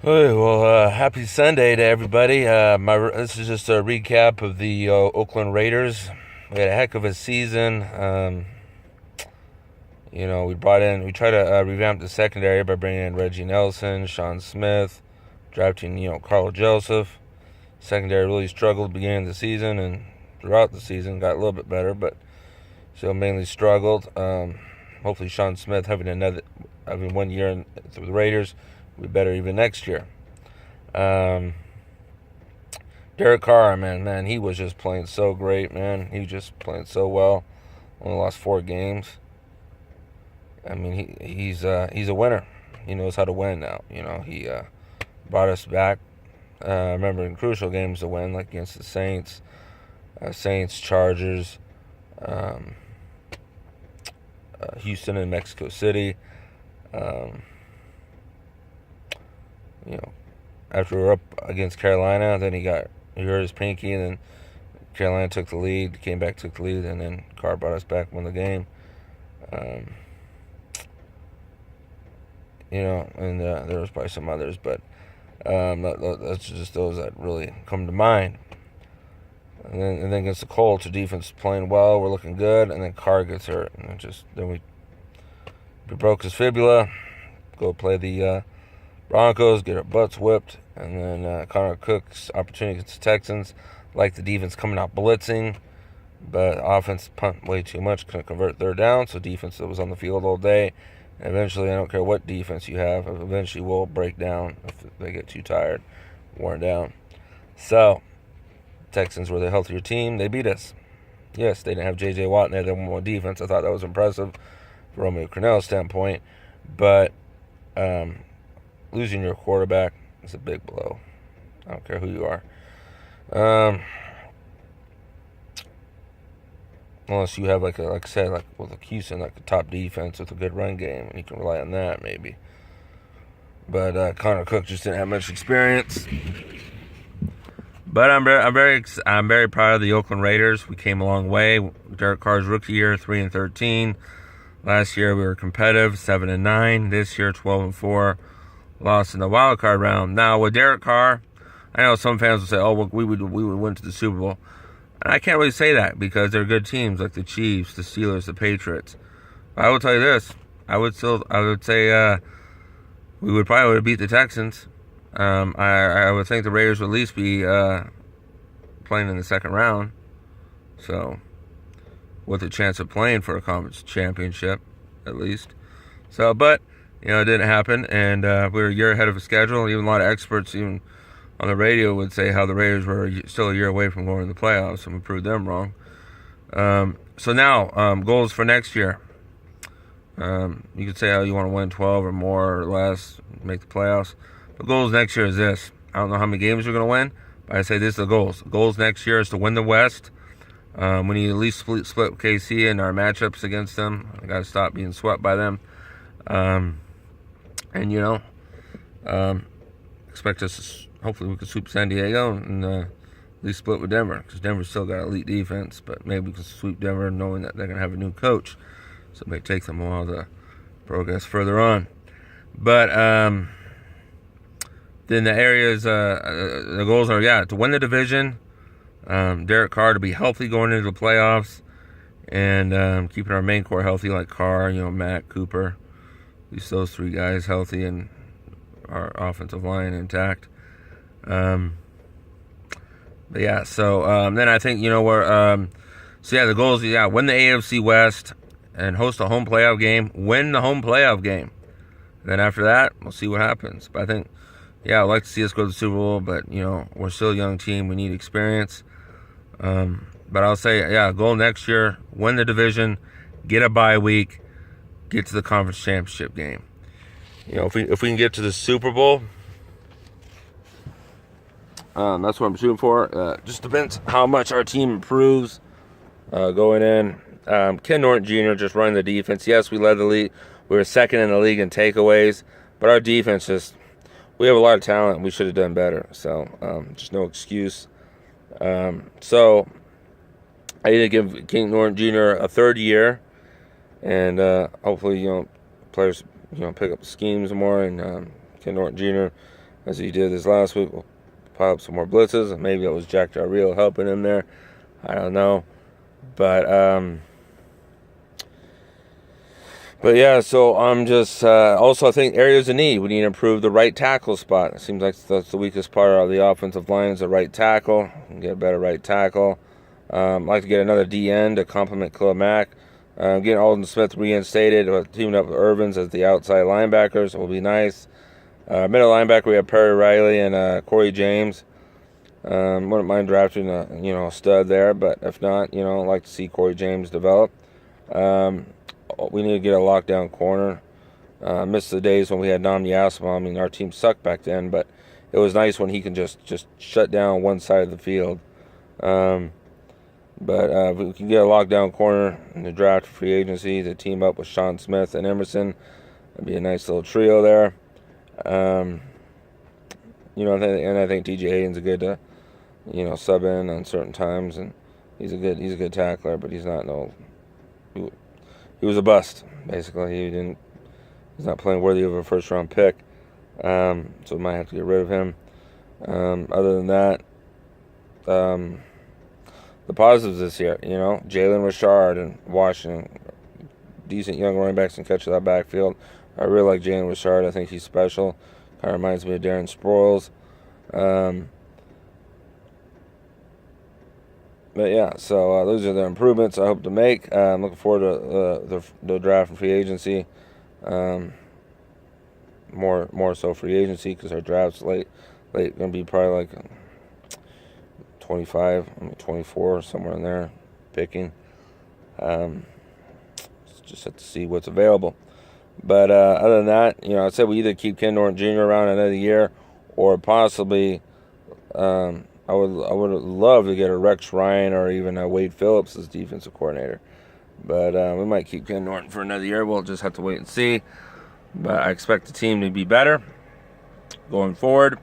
Hey, well, happy Sunday to everybody. This is just a recap of the Oakland Raiders. We had a heck of a season. We tried to revamp the secondary by bringing in Reggie Nelson, Sean Smith, drafting, Carl Joseph. Secondary really struggled at the beginning of the season and throughout the season. Got a little bit better, but still mainly struggled. Hopefully, Sean Smith having 1 year through the Raiders will be better even next year. Derek Carr, man, he was just playing so great, man. He was just playing so well. Only lost 4 games. I mean, he's a winner. He knows how to win now. He brought us back. I remember in crucial games to win, like against the Saints, Chargers, Houston, and Mexico City. Um, you know, After we were up against Carolina, then he hurt his pinky, and then Carolina took the lead, came back, took the lead, and then Carr brought us back, won the game. Um, and there was probably some others, but that's just those that really come to mind. And then against the Colts, the defense is playing well, we're looking good, and then Carr gets hurt, and then we broke his fibula, go play the Broncos, get our butts whipped, and then Connor Cook's opportunity against the Texans, like the defense coming out blitzing, but offense punt way too much, couldn't convert third down, so defense was on the field all day. And eventually, I don't care what defense you have, eventually will break down if they get too tired, worn down. So, Texans were the healthier team. They beat us. Yes, they didn't have J.J. Watt in there. They won more defense. I thought that was impressive from Romeo Crennel's standpoint. But losing your quarterback is a big blow. I don't care who you are. Unless you have like I said, like with Houston, like a top defense with a good run game, and you can rely on that maybe. But Connor Cook just didn't have much experience. But I'm very proud of the Oakland Raiders. We came a long way. Derek Carr's rookie year, 3-13. Last year we were competitive, 7-9. This year, 12-4. Lost in the wild card round. Now with Derek Carr, I know some fans will say, "Oh, well, we would win to the Super Bowl." And I can't really say that because they're good teams like the Chiefs, the Steelers, the Patriots. But I will tell you this: I would say we would probably beat the Texans. I would think the Raiders would at least be playing in the second round, so with a chance of playing for a conference championship, at least. So, but it didn't happen, and we were a year ahead of the schedule. Even a lot of experts, even on the radio, would say how the Raiders were still a year away from going to the playoffs, and we proved them wrong. So now, goals for next year. You could say how you want to win 12 or more or less, make the playoffs. The goals next year is this. I don't know how many games we're going to win, but I say this is the goals. The goals next year is to win the West. We need to at least split KC in our matchups against them. I got to stop being swept by them. Expect us to, hopefully we can sweep San Diego and at least split with Denver, because Denver's still got elite defense, but maybe we can sweep Denver knowing that they're going to have a new coach. So it may take them a while to progress further on. But then the areas, the goals are, to win the division, Derek Carr to be healthy going into the playoffs, and keeping our main core healthy like Carr, Matt, Cooper, at least those three guys healthy, and our offensive line intact. Then I think, the goals, win the AFC West and host a home playoff game, win the home playoff game. Then after that, we'll see what happens. But I think, I'd like to see us go to the Super Bowl, but, we're still a young team. We need experience. But I'll say, goal next year, win the division, get a bye week, get to the conference championship game. If we can get to the Super Bowl, that's what I'm shooting for. Just depends how much our team improves going in. Ken Norton Jr. just running the defense. Yes, we led the league. We were second in the league in takeaways, but our defense we have a lot of talent. We should have done better. So just no excuse. So I need to give Ken Norton Jr. a third year, and hopefully players pick up the schemes more, and Ken Norton Jr. as he did this last week. We'll pile up some more blitzes, and maybe it was Jack Del Rio helping him there. I don't know, but yeah. So I'm just also I think areas of need. We need to improve the right tackle spot. It seems like that's the weakest part of the offensive line is the right tackle. We can get a better right tackle. I'd like to get another DN to complement Khalil Mack. Getting Alden Smith reinstated, teaming up with Irvins as the outside linebackers will be nice. Middle linebacker, we have Perry Riley and Corey James. Wouldn't mind drafting a stud there, but if not, I'd like to see Corey James develop. We need to get a lockdown corner. Missed the days when we had Namdi Asma. I mean, our team sucked back then, but it was nice when he can just shut down one side of the field. But if we can get a lockdown corner in the draft free agency to team up with Sean Smith and Emerson, that'd be a nice little trio there. And I think TJ Hayden's a good, sub in on certain times, and he's a good tackler, but he's not he was a bust basically. He's not playing worthy of a first round pick, so we might have to get rid of him. Other than that, the positives this year, Jalen Richard and Washington, decent young running backs can catch that backfield. I really like Jalen Richard. I think he's special. Kind of reminds me of Darren Sproles. But yeah, so those are the improvements I hope to make. I'm looking forward to the draft and free agency. More so free agency because our draft's late. Going to be probably like 25, 24, somewhere in there, picking. Just have to see what's available. But other than that, I'd say we either keep Ken Norton Jr. around another year, or possibly I would love to get a Rex Ryan or even a Wade Phillips as defensive coordinator. But we might keep Ken Norton for another year. We'll just have to wait and see. But I expect the team to be better going forward.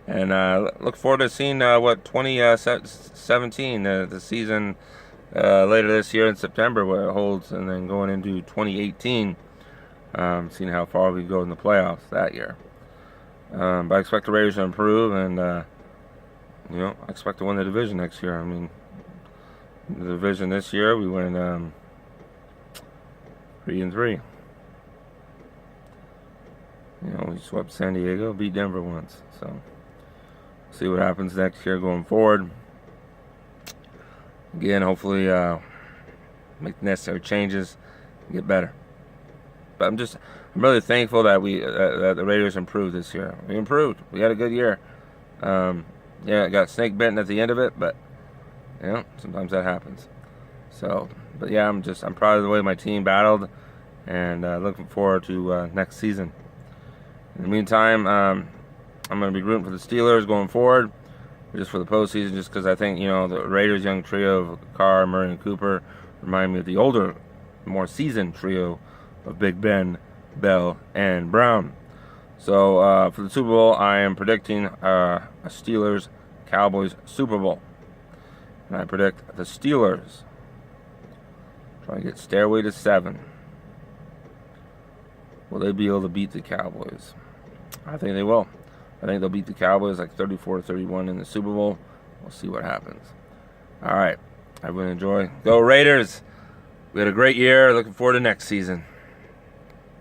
And look forward to seeing 2017, the season later this year in September, where it holds, and then going into 2018, seeing how far we go in the playoffs that year. But I expect the Raiders to improve, and I expect to win the division next year. I mean, the division this year we went 3-3. We swept San Diego, beat Denver once, so. See what happens next year going forward. Again, hopefully make the necessary changes and get better. But I'm really thankful that that the Raiders improved this year. We improved. We had a good year. Got snake bitten at the end of it, but sometimes that happens. So, but yeah, I'm proud of the way my team battled, and looking forward to next season. In the meantime, I'm going to be rooting for the Steelers going forward, just for the postseason, just because I think, the Raiders' young trio of Carr, Murray, and Cooper remind me of the older, more seasoned trio of Big Ben, Bell, and Brown. So, for the Super Bowl, I am predicting a Steelers-Cowboys Super Bowl. And I predict the Steelers try to get Stairway to 7. Will they be able to beat the Cowboys? I think they will. I think they'll beat the Cowboys like 34-31 in the Super Bowl. We'll see what happens. All right. Everyone enjoy. Go Raiders. We had a great year. Looking forward to next season.